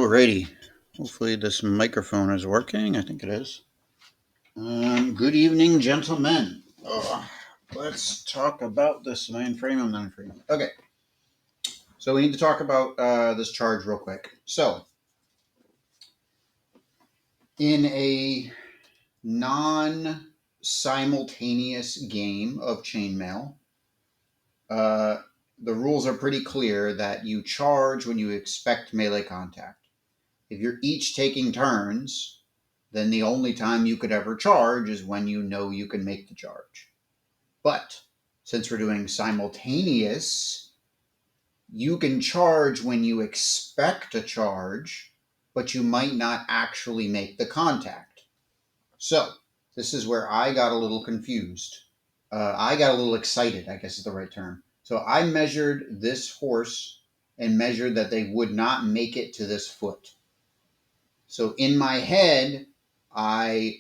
Alrighty. Hopefully this microphone is working. I think it is. Good evening, gentlemen. Let's talk about this mainframe and non-frame. Okay. So we need to talk about this charge real quick. So in a non-simultaneous game of chainmail, the rules are pretty clear that you charge when you expect melee contact. If you're each taking turns, then the only time you could ever charge is when you know you can make the charge. But since we're doing simultaneous, you can charge when you expect a charge, but you might not actually make the contact. So this is where I got a little confused. I got a little excited, I guess is the right term. So I measured this horse and measured that they would not make it to this foot. So in my head, I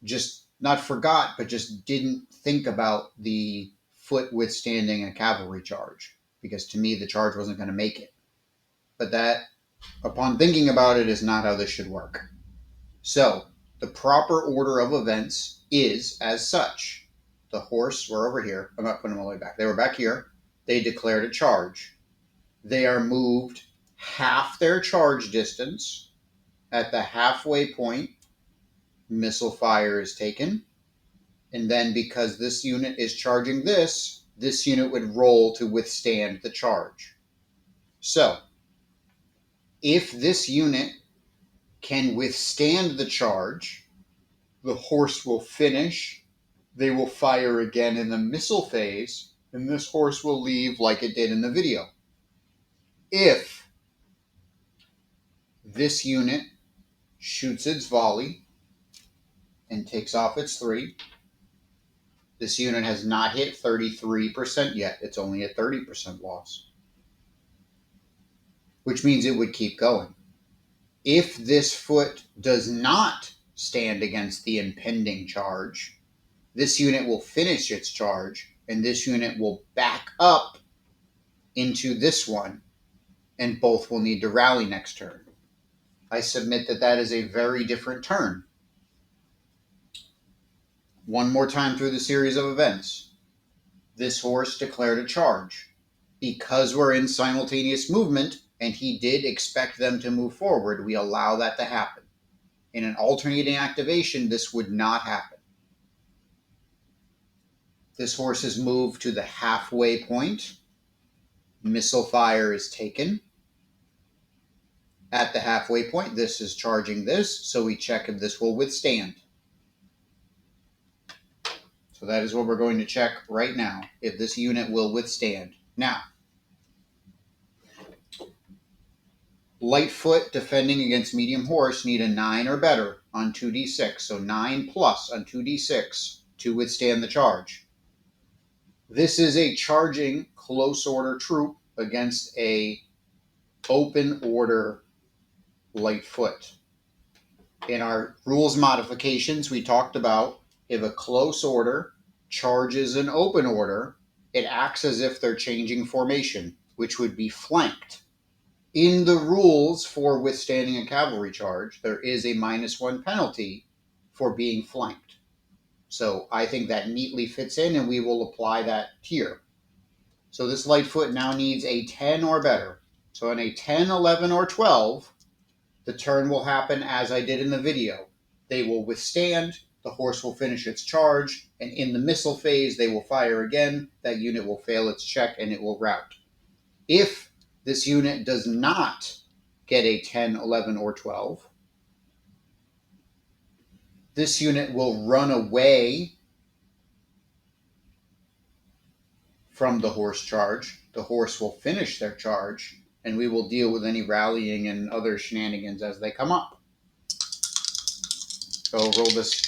just not forgot, but just didn't think about the foot withstanding a cavalry charge, because to me the charge wasn't going to make it. But that, upon thinking about it, is not how this should work. So the proper order of events is as such. The horse were over here. I'm not putting them all the way back. They were back here. They declared a charge. They are moved half their charge distance. At the halfway point, missile fire is taken. And then because this unit is charging this unit would roll to withstand the charge. So if this unit can withstand the charge, the horse will finish. They will fire again in the missile phase, and this horse will leave like it did in the video. If this unit shoots its volley and takes off its 3, this unit has not hit 33% yet. It's only a 30% loss, which means it would keep going. If this foot does not stand against the impending charge, this unit will finish its charge, and this unit will back up into this one, and both will need to rally next turn. I submit that that is a very different turn. One more time through the series of events. This horse declared a charge. Because we're in simultaneous movement, and he did expect them to move forward, we allow that to happen. In an alternating activation, this would not happen. This horse is moved to the halfway point. Missile fire is taken. At the halfway point, this is charging this, so we check if this will withstand. So that is what we're going to check right now, if this unit will withstand. Now, Lightfoot defending against medium horse need a 9 or better on 2d6, so 9 plus on 2d6 to withstand the charge. This is a charging close order troop against a open order Lightfoot. In our rules modifications, we talked about if a close order charges an open order, it acts as if they're changing formation, which would be flanked. In the rules for withstanding a cavalry charge, there is a -1 penalty for being flanked. So I think that neatly fits in, and we will apply that here. So this Lightfoot now needs a 10 or better. So on a 10, 11, or 12, the turn will happen as I did in the video. They will withstand, the horse will finish its charge, and in the missile phase, they will fire again. That unit will fail its check, and it will rout. If this unit does not get a 10, 11, or 12, this unit will run away from the horse charge. The horse will finish their charge, and we will deal with any rallying and other shenanigans as they come up. So I'll roll this.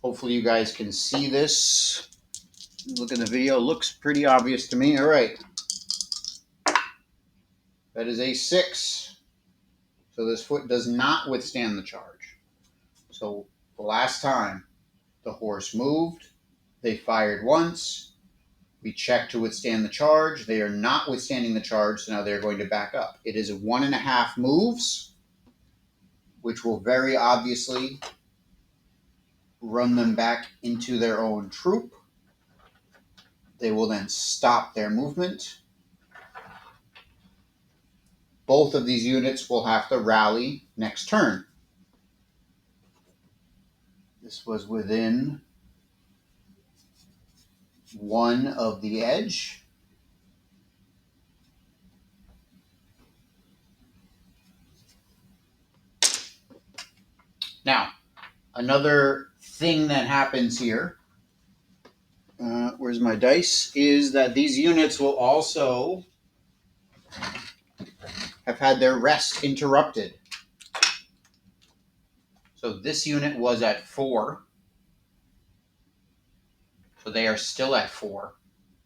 Hopefully you guys can see this. Look at the video. Looks pretty obvious to me. All right. That is a 6. So this foot does not withstand the charge. So the last time the horse moved, they fired once. We check to withstand the charge. They are not withstanding the charge, so now they're going to back up. It is 1.5 moves. which will very obviously run them back into their own troop. They will then stop their movement. Both of these units will have to rally next turn. This was within 1 of the edge. Now, another thing that happens here, where's my dice, is that these units will also have had their rest interrupted. So this unit was at 4. So they are still at 4.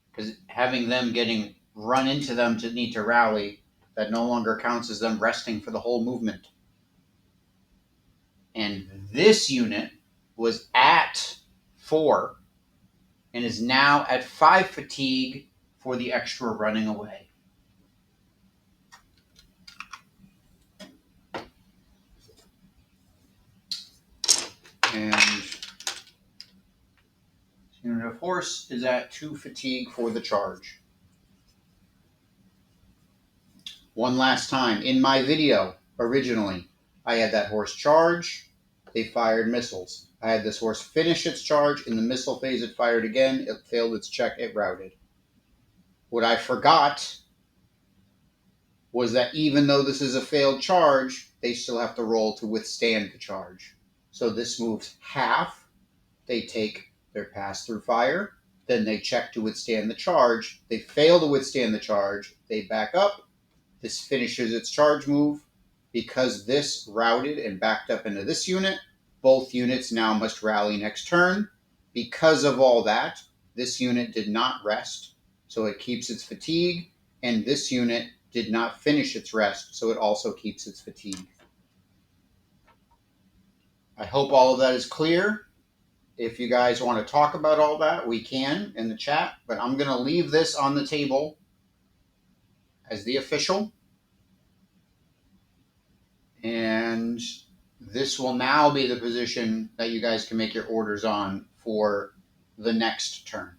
Because having them getting run into them to need to rally, that no longer counts as them resting for the whole movement. And this unit was at 4 and is now at 5 fatigue for the extra running away. And unit of horse is at 2 fatigue for the charge. One last time, in my video originally, I had that horse charge, they fired missiles. I had this horse finish its charge, in the missile phase it fired again, it failed its check, it routed. What I forgot was that even though this is a failed charge, they still have to roll to withstand the charge. So this moves half, they take their pass-through fire, then they check to withstand the charge, they fail to withstand the charge, they back up, this finishes its charge move. Because this routed and backed up into this unit, both units now must rally next turn. Because of all that, this unit did not rest, so it keeps its fatigue, and this unit did not finish its rest, so it also keeps its fatigue. I hope all of that is clear. If you guys want to talk about all that, we can in the chat, but I'm going to leave this on the table as the official. And this will now be the position that you guys can make your orders on for the next turn.